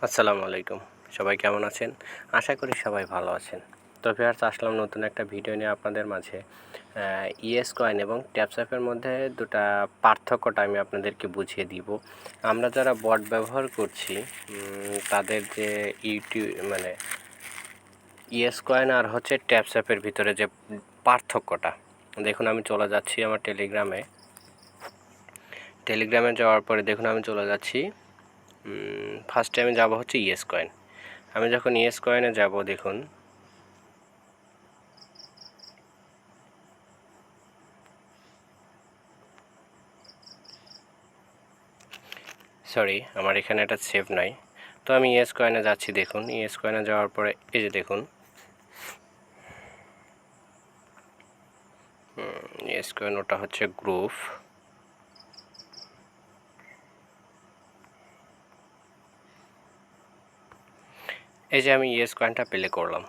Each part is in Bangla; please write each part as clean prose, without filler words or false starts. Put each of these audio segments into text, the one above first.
আসসালামু আলাইকুম। সবাই কেমন আছেন? আশা করি সবাই ভালো আছেন। তো ভিউয়ার্স, আসলাম নতুন একটা ভিডিও নিয়ে আপনাদের মাঝে। ইয়েস কয়েন এবং ট্যাপস্যাপের মধ্যে দুটা পার্থক্যটা আমি আপনাদেরকে বুঝিয়ে দিব। আমরা যারা বট ব্যবহার করছি তাদের যে মানে ইয়েস কয়েন আর হচ্ছে ট্যাপস্যাপের ভিতরে যে পার্থক্যটা, দেখুন আমি চলে যাচ্ছি আমার টেলিগ্রামে যাওয়ার পরে দেখুন আমি চলে যাচ্ছি। ফার্স্টে আমি যাব হচ্ছে ইয়েস কয়েন। আমি যখন ইয়েস কয়েনে যাব, দেখুন সরি, আমার এখানে এটা সেভ নাই। তো আমি ইয়েস কয়েনে যাচ্ছি। দেখুন ইয়েস কয়েনে যাওয়ার পরে এই যে দেখুন ইয়েস কয়েন, ওটা হচ্ছে গ্রুপ। এই যে আমি ইয়েস কয়েনটা প্লে করলাম।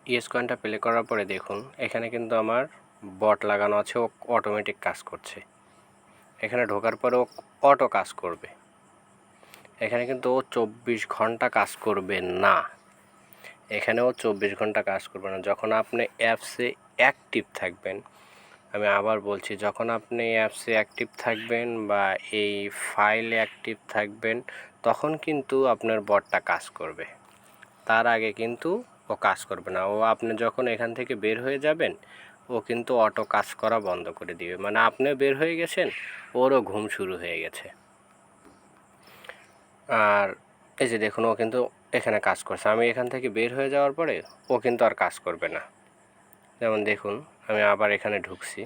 ইয়েস কয়েনটা প্লে করার পরে দেখুন এখানে কিন্তু আমার বট লাগানো আছে, ও অটোমেটিক কাজ করছে। এখানে ঢোকার পরে ও অটো কাজ করবে। এখানে কিন্তু ও 24 ঘন্টা কাজ করবে না। এখানেও 24 ঘন্টা কাজ করবে না। যখন আপনি অ্যাপসে অ্যাক্টিভ থাকবেন, আমি আবার বলছি, যখন আপনি অ্যাপসে অ্যাক্টিভ থাকবেন বা এই ফাইলে অ্যাক্টিভ থাকবেন, তখন কিন্তু আপনার বটটা কাজ করবে। তার আগে কিন্তু ও কাজ করবে না। ও আপনি যখন এখান থেকে বের হয়ে যাবেন, ও কিন্তু অটো কাজ করা বন্ধ করে দিবে। মানে আপনিও বের হয়ে গেছেন, ওরও ঘুম শুরু হয়ে গেছে। আর এই যে দেখুন ও কিন্তু এখানে কাজ করছে। আমি এখান থেকে বের হয়ে যাওয়ার পরে ও কিন্তু আর কাজ করবে না। যেমন দেখুন আমি আবার এখানে ঢুকছি।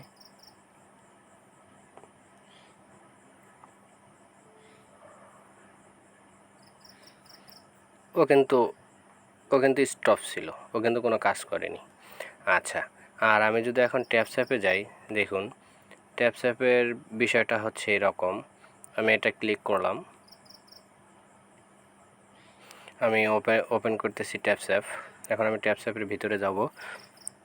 ও কিন্তু স্টপ ছিল, ও কিন্তু কোনো কাজ করেনি। আচ্ছা, আর আমি যদি এখন ট্যাপস্যাপে যাই, দেখুন ট্যাপস্যাপের বিষয়টা হচ্ছে এরকম। আমি এটা ক্লিক করলাম, আমি ওপেন করতেছি ট্যাপস্যাপ। এখন আমি ট্যাপস্যাপের ভিতরে যাব।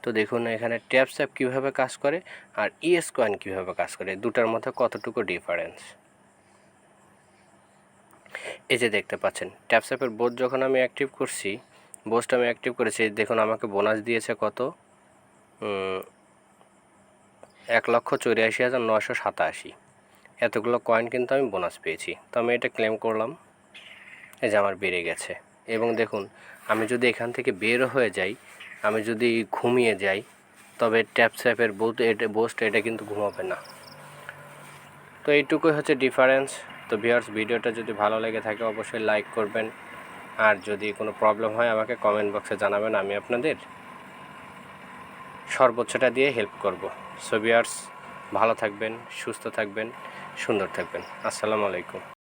তো দেখুন এখানে ট্যাপস্যাপ কীভাবে কাজ করে আর ইয়েস কয়েন কীভাবে কাজ করে, দুটার মধ্যে কতটুকু ডিফারেন্স। এই যে দেখতে পাচ্ছেন ট্যাপস্যাপের বোট যখন আমি অ্যাক্টিভ করছি, বোস্ট আমি অ্যাক্টিভ করেছি, দেখুন আমাকে বোনাস দিয়েছে কত, 1,84,987। এতগুলো কয়েন কিন্তু আমি বোনাস পেয়েছি। তো আমি এটা ক্লেম করলাম। এই যে আমার বেড়ে গেছে। এবং দেখুন আমি যদি এখান থেকে বের হয়ে যাই, আমি যদি ঘুমিয়ে যাই, তবে ট্যাপস্যাপের বোস্ট এটা কিন্তু ঘুমাবে না। তো এইটুকুই হচ্ছে ডিফারেন্স। তো ভিউয়ার্স, ভিডিওটা যদি ভালো লেগে থাকে অবশ্যই লাইক করবেন। আর যদি কোনো প্রবলেম হয় আমাকে কমেন্ট বক্সে জানাবেন, আমি আপনাদের সর্বোচ্চটা দিয়ে হেল্প করব। সো ভিউয়ার্স, ভালো থাকবেন, সুস্থ থাকবেন, সুন্দর থাকবেন। আসসালামু আলাইকুম।